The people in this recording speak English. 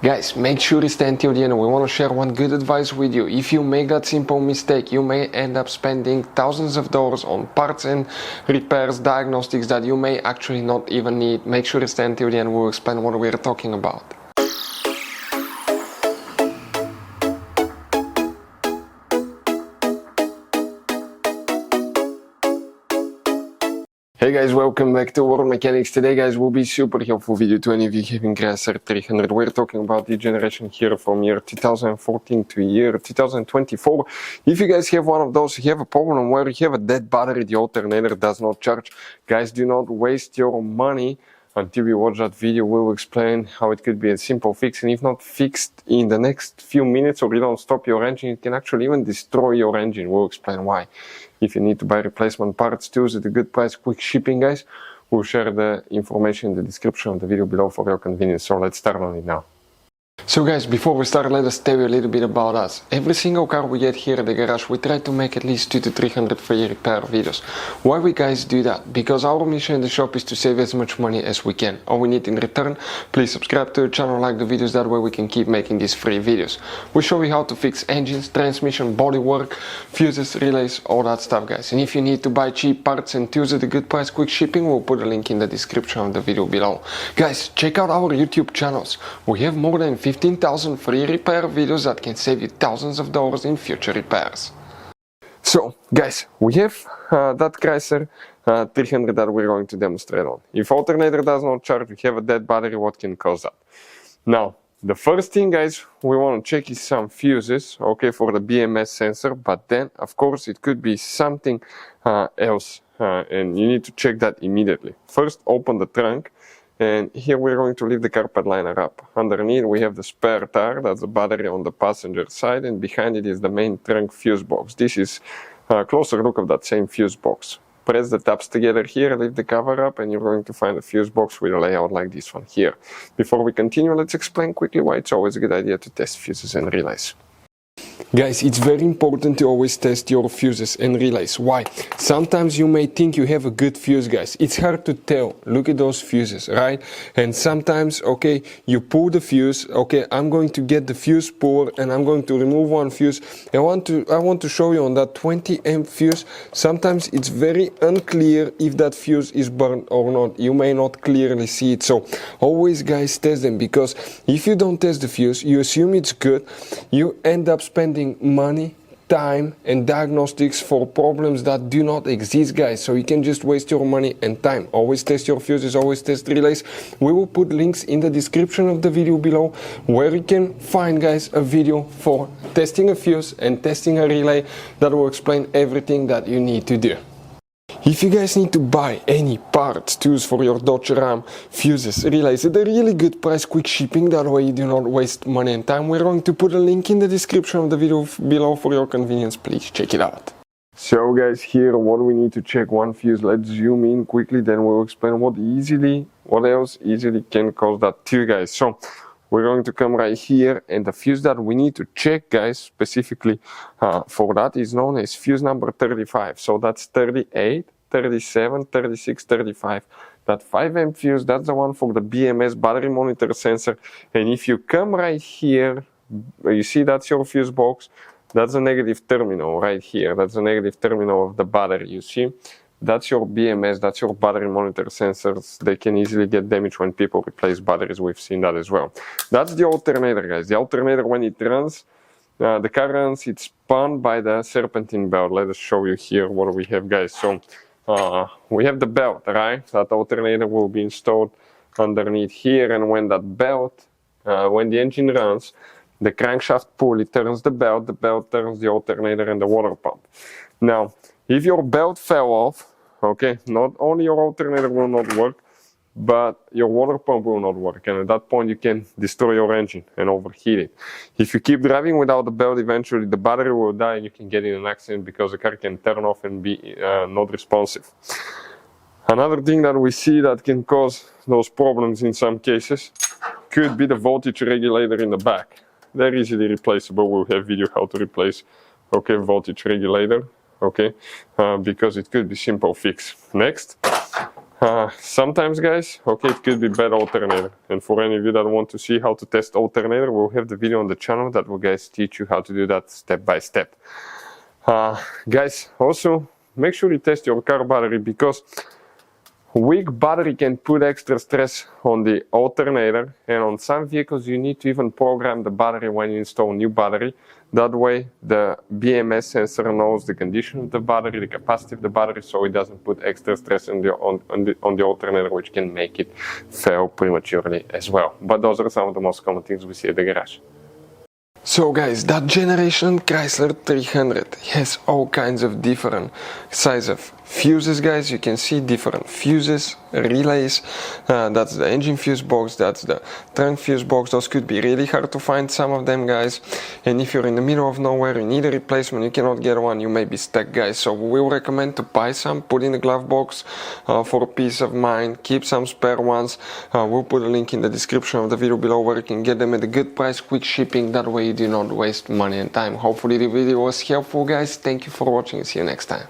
Guys, make sure you stay until the end. We want to share one good advice with you. If you make that simple mistake, you may end up spending thousands of dollars on parts and repairs, diagnostics that you may actually not even need. Make sure you stay until the end. We'll explain what we're talking about. Hey guys, welcome back to World Mechanics. Today guys will be super helpful video to any of you having Chrysler 300. We're talking about the generation here from year 2014 to year 2024. If you guys have one of those, you have a problem where you have a dead battery, the alternator does not charge. Guys, do not waste your money until you watch that video. We'll explain how it could be a simple fix, and if not fixed in the next few minutes or you don't stop your engine, it can actually even destroy your engine. We'll explain why. If you need to buy replacement parts too, at a good price, quick shipping guys, we'll share the information in the description of the video below for your convenience. So let's start on it now. So guys, before we start, let us tell you a little bit about us. Every single car we get here at the garage, we try to make at least 200 to 300 free repair videos. Why we guys do that? Because our mission in the shop is to save as much money as we can. All we need in return, please subscribe to the channel, like the videos, that way we can keep making these free videos. We show you how to fix engines, transmission, bodywork, fuses, relays, all that stuff guys. And if you need to buy cheap parts and tools at a good price, quick shipping, we'll put a link in the description of the video below. Guys, check out our YouTube channels. We have more than 15,000 free repair videos that can save you thousands of dollars in future repairs. So guys, we have that Chrysler 300 that we're going to demonstrate on. If alternator does not charge, we have a dead battery, what can cause that? Now, the first thing guys we want to check is some fuses, okay, for the BMS sensor, but then of course it could be something else and you need to check that immediately. First, open the trunk. And here we're going to leave the carpet liner up. Underneath we have the spare tire, that's the battery on the passenger side, and behind it is the main trunk fuse box. This is a closer look of that same fuse box. Press the tabs together here, leave the cover up, and you're going to find a fuse box with a layout like this one here. Before we continue, let's explain quickly why it's always a good idea to test fuses and relays. Guys, it's very important to always test your fuses and relays. Why? Sometimes you may think you have a good fuse, guys. It's hard to tell. Look at those fuses, right? And sometimes, okay, you pull the fuse. Okay, I'm going to get the fuse puller and I'm going to remove one fuse. I want to show you on that 20 amp fuse. Sometimes it's very unclear if that fuse is burned or not. You may not clearly see it. So always, guys, test them, because if you don't test the fuse, you assume it's good. You end up spending money, time and diagnostics for problems that do not exist, guys. So you can just waste your money and time. Always test your fuses, always test relays. We will put links in the description of the video below where you can find, guys, a video for testing a fuse and testing a relay that will explain everything that you need to do. If you guys need to buy any parts, tools for your Dodge Ram, fuses, relays at a really good price, quick shipping, that way you do not waste money and time, we're going to put a link in the description of the video below for your convenience. Please check it out. So guys, here what we need to check: one fuse. Let's zoom in quickly, then we'll explain what else easily can cause that too, guys. So we're going to come right here, and the fuse that we need to check, guys, specifically for that is known as fuse number 35. So that's 38, 37, 36, 35. That 5 amp fuse, that's the one for the BMS battery monitor sensor. And if you come right here, you see that's your fuse box. That's a negative terminal right here. That's the negative terminal of the battery, you see. That's your BMS, that's your battery monitor sensors. They can easily get damaged when people replace batteries. We've seen that as well. That's the alternator, guys. The alternator, when it runs, the car runs, it's spun by the Serpentine belt. Let us show you here what we have, guys. So we have the belt, right? That alternator will be installed underneath here, and when that belt, when the engine runs, the crankshaft pulley turns the belt turns the alternator and the water pump. Now, if your belt fell off, okay, not only your alternator will not work, but your water pump will not work. And at that point, you can destroy your engine and overheat it. If you keep driving without the belt, eventually the battery will die and you can get in an accident because the car can turn off and be not responsive. Another thing that we see that can cause those problems in some cases could be the voltage regulator in the back. They're easily replaceable. We'll have video how to replace, okay, voltage regulator. Okay, because it could be simple fix. Next, Sometimes guys, okay, it could be bad alternator, and for any of you that want to see how to test alternator, we'll have the video on the channel that will guys teach you how to do that step by step. Guys, also make sure you test your car battery, because weak battery can put extra stress on the alternator, and on some vehicles you need to even program the battery when you install new battery. That way the BMS sensor knows the condition of the battery, the capacity of the battery, so it doesn't put extra stress on the alternator, which can make it fail prematurely as well. But those are some of the most common things we see at the garage. So guys, that generation Chrysler 300 has all kinds of different size of fuses, guys. You can see different fuses, relays, that's the engine fuse box, that's the trunk fuse box. Those could be really hard to find, some of them, guys, and if you're in the middle of nowhere, you need a replacement, you cannot get one, you may be stuck, guys. So we will recommend to buy some, put in the glove box for peace of mind, keep some spare ones. We'll put a link in the description of the video below where you can get them at a good price, quick shipping, that way you do not waste money and time. Hopefully the video was helpful, guys. Thank you for watching, see you next time.